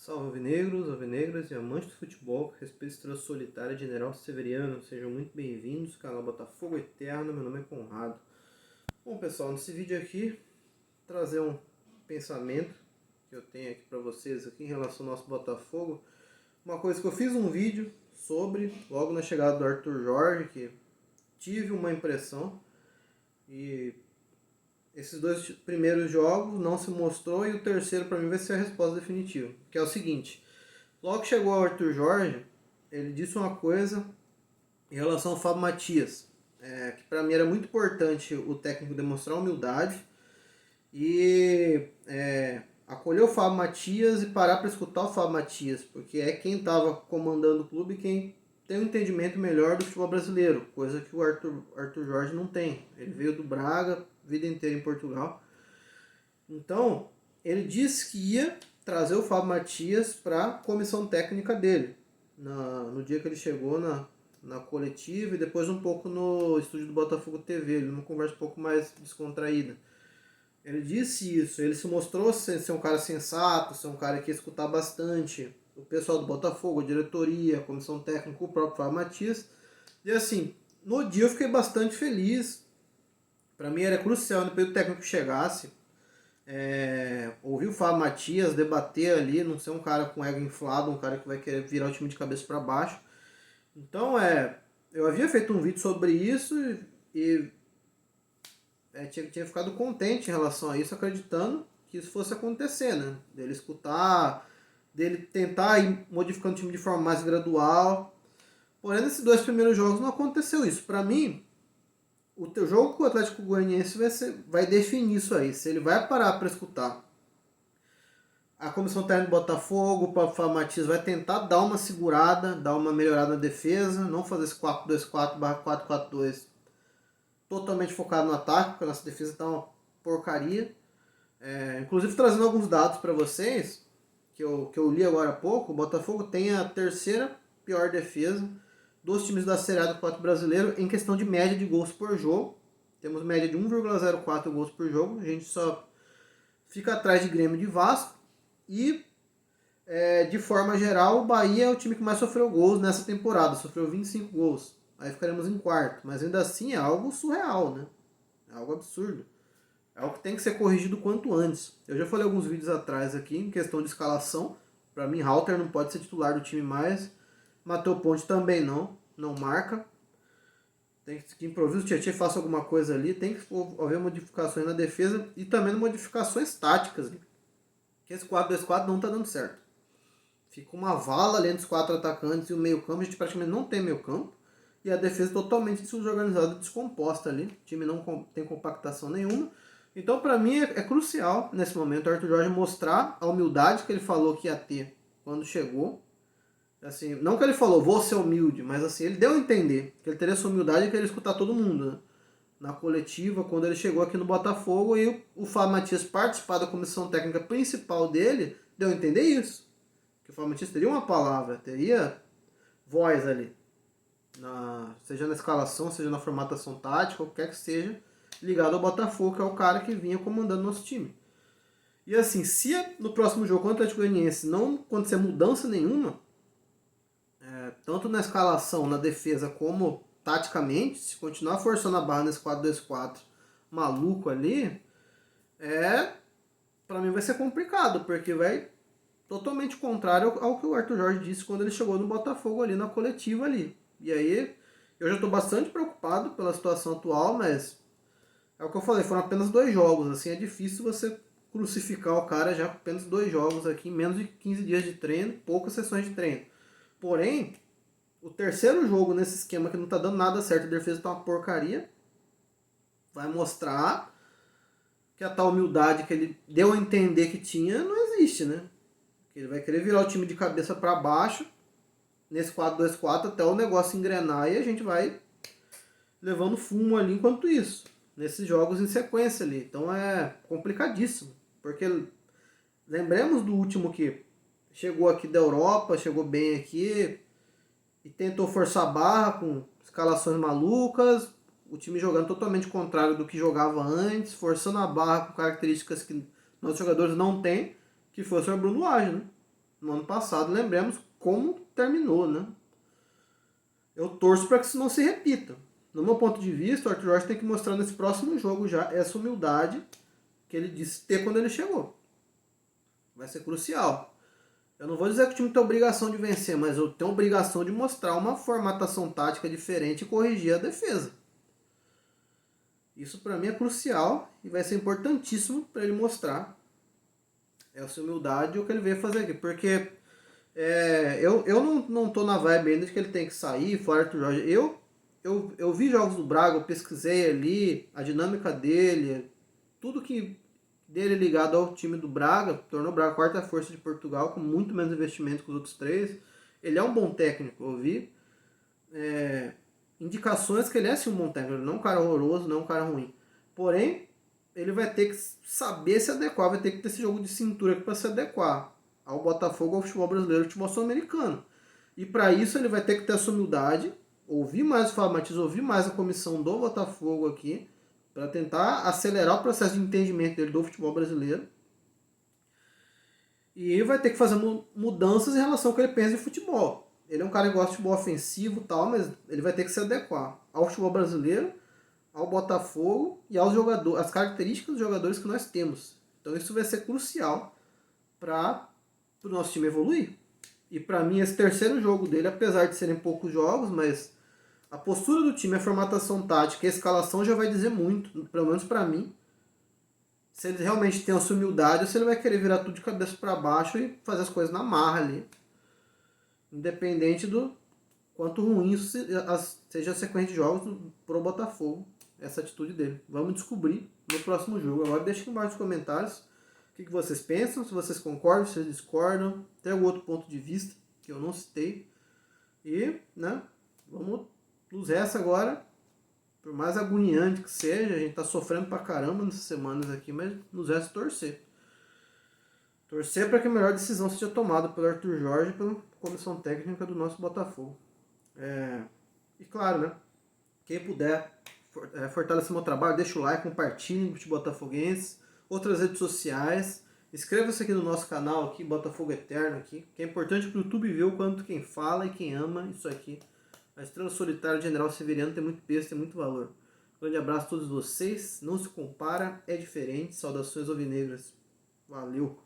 Salve alvinegros, alvinegras e amantes do futebol, que respeito estrela solitária General Severiano, sejam muito bem-vindos, canal Botafogo Eterno, meu nome é Conrado. Bom pessoal, nesse vídeo aqui, trazer um pensamento que eu tenho aqui para vocês aqui em relação ao nosso Botafogo. Uma coisa que eu fiz um vídeo sobre, logo na chegada do Arthur Jorge, que tive uma impressão e esses dois primeiros jogos não se mostrou e o terceiro para mim vai ser a resposta definitiva, que é o seguinte: logo que chegou o Arthur Jorge, ele disse uma coisa em relação ao Fábio Matias, que para mim era muito importante o técnico demonstrar humildade e acolher o Fábio Matias e parar para escutar o Fábio Matias, porque é quem estava comandando o clube e quem tem um entendimento melhor do futebol brasileiro, coisa que o Arthur Jorge não tem. Ele veio do Braga, vida inteira em Portugal. Então, ele disse que ia trazer o Fábio Matias para a comissão técnica dele, no dia que ele chegou na coletiva e depois um pouco no estúdio do Botafogo TV, numa conversa um pouco mais descontraída. Ele disse isso, ele se mostrou ser um cara sensato, ser um cara que ia escutar bastante o pessoal do Botafogo, a diretoria, a comissão técnica, o próprio Fábio Matias. E assim, no dia eu fiquei bastante feliz. Para mim era crucial depois que o técnico chegasse, ouvir o Fábio Matias debater ali, não ser um cara com ego inflado, um cara que vai querer virar o time de cabeça para baixo. Então eu havia feito um vídeo sobre isso e tinha ficado contente em relação a isso, acreditando que isso fosse acontecer, né? Dele escutar, dele tentar ir modificando o time de forma mais gradual. Porém, nesses dois primeiros jogos não aconteceu isso. Para mim, o teu jogo com o Atlético Goianiense vai definir isso aí. Se ele vai parar para escutar a comissão técnica do Botafogo, o próprio Fábio Matias vai tentar dar uma segurada, dar uma melhorada na defesa, não fazer esse 4-2-4/4-4-2 totalmente focado no ataque, porque a nossa defesa está uma porcaria. Inclusive trazendo alguns dados para vocês, que eu li agora há pouco, o Botafogo tem a terceira pior defesa dos times da Série A do Campeonato Brasileiro em questão de média de gols por jogo. Temos média de 1,04 gols por jogo, a gente só fica atrás de Grêmio e de Vasco. E, de forma geral, o Bahia é o time que mais sofreu gols nessa temporada, sofreu 25 gols. Aí ficaremos em quarto, mas ainda assim é algo surreal, né? É algo absurdo. É algo que tem que ser corrigido quanto antes. Eu já falei alguns vídeos atrás aqui em questão de escalação. Para mim, Halter não pode ser titular do time mais. Matheus Ponte também não marca. Tem que improviso, o Tietchan faça alguma coisa ali. Tem que haver modificações na defesa e também modificações táticas. Porque esse 4-2-4 não está dando certo. Fica uma vala ali entre os quatro atacantes e o meio campo. A gente praticamente não tem meio campo. E a defesa totalmente desorganizada, descomposta ali. O time não tem compactação nenhuma. Então, para mim, é crucial nesse momento o Arthur Jorge mostrar a humildade que ele falou que ia ter quando chegou. Assim, não que ele falou, vou ser humilde, mas assim, ele deu a entender que ele teria essa humildade e queria escutar todo mundo, né? Na coletiva, quando ele chegou aqui no Botafogo e o Fábio Matias participar da comissão técnica principal dele, deu a entender isso. Que o Fábio Matias teria uma palavra, teria voz ali. Seja na escalação, seja na formatação tática, qualquer que seja, ligado ao Botafogo, que é o cara que vinha comandando nosso time. E assim, se no próximo jogo contra o Atlético Goianiense não acontecer mudança nenhuma, tanto na escalação, na defesa, como taticamente, se continuar forçando a barra nesse 4-2-4 maluco ali, pra mim vai ser complicado, porque vai totalmente contrário ao que o Arthur Jorge disse quando ele chegou no Botafogo ali na coletiva ali. E aí, eu já estou bastante preocupado pela situação atual, mas é o que eu falei, foram apenas 2 jogos, assim, é difícil você crucificar o cara já com apenas 2 jogos aqui, menos de 15 dias de treino, poucas sessões de treino. Porém, o terceiro jogo nesse esquema que não está dando nada certo, a defesa está uma porcaria, vai mostrar que a tal humildade que ele deu a entender que tinha não existe, né? Que ele vai querer virar o time de cabeça para baixo nesse 4-2-4 até o negócio engrenar e a gente vai levando fumo ali enquanto isso, nesses jogos em sequência ali. Então é complicadíssimo, porque lembremos do último que chegou aqui da Europa, chegou bem aqui e tentou forçar a barra com escalações malucas, o time jogando totalmente contrário do que jogava antes, forçando a barra com características que nossos jogadores não têm, que foi o Sr. Bruno Lage, né? no ano passado, lembremos como terminou, né? Eu torço para que isso não se repita. No meu ponto de vista, o Arthur Jorge tem que mostrar nesse próximo jogo já essa humildade que ele disse ter quando ele chegou. Vai ser crucial. Eu não vou dizer que o time tem a obrigação de vencer, mas eu tenho a obrigação de mostrar uma formatação tática diferente e corrigir a defesa. Isso para mim é crucial e vai ser importantíssimo para ele mostrar essa humildade e o que ele veio fazer aqui. Porque eu não tô na vibe ainda de que ele tem que sair, fora Arthur Jorge. Eu vi jogos do Braga, eu pesquisei ali a dinâmica dele, tudo que dele ligado ao time do Braga, tornou o Braga a quarta força de Portugal, com muito menos investimento que os outros três. Ele é um bom técnico, eu vi indicações que ele é sim um bom técnico, não é um cara horroroso, não é um cara ruim. Porém, ele vai ter que saber se adequar, vai ter que ter esse jogo de cintura aqui para se adequar ao Botafogo, ao futebol brasileiro, ao futebol sul-americano. E para isso ele vai ter que ter essa humildade, ouvir mais o Fábio Matias, ouvir mais a comissão do Botafogo aqui, para tentar acelerar o processo de entendimento dele do futebol brasileiro. E ele vai ter que fazer mudanças em relação ao que ele pensa de futebol. Ele é um cara que gosta de futebol ofensivo e tal, mas ele vai ter que se adequar ao futebol brasileiro, ao Botafogo e aos jogadores, as características dos jogadores que nós temos. Então isso vai ser crucial para o nosso time evoluir. E para mim esse terceiro jogo dele, apesar de serem poucos jogos, mas a postura do time, a formatação tática e a escalação já vai dizer muito, pelo menos para mim, se ele realmente tem essa humildade ou se ele vai querer virar tudo de cabeça para baixo e fazer as coisas na marra ali. Independente do quanto ruim isso seja a sequência de jogos pro Botafogo, essa atitude dele. Vamos descobrir no próximo jogo. Agora deixa aqui embaixo nos comentários o que vocês pensam, se vocês concordam, se vocês discordam, tem algum outro ponto de vista que eu não citei. E, né, vamos nos resta agora, por mais agoniante que seja, a gente tá sofrendo pra caramba nessas semanas aqui, mas nos resta torcer. Torcer para que a melhor decisão seja tomada pelo Arthur Jorge e pela comissão técnica do nosso Botafogo. E claro, né? Quem puder fortalecer meu trabalho, deixa o like, compartilhe com o Botafoguense, outras redes sociais. Inscreva-se aqui no nosso canal aqui, Botafogo Eterno aqui, que é importante para o YouTube ver o quanto quem fala e quem ama isso aqui. A Estrela Solitária de General Severiano tem muito peso, tem muito valor. Grande abraço a todos vocês. Não se compara, é diferente. Saudações alvinegras. Valeu!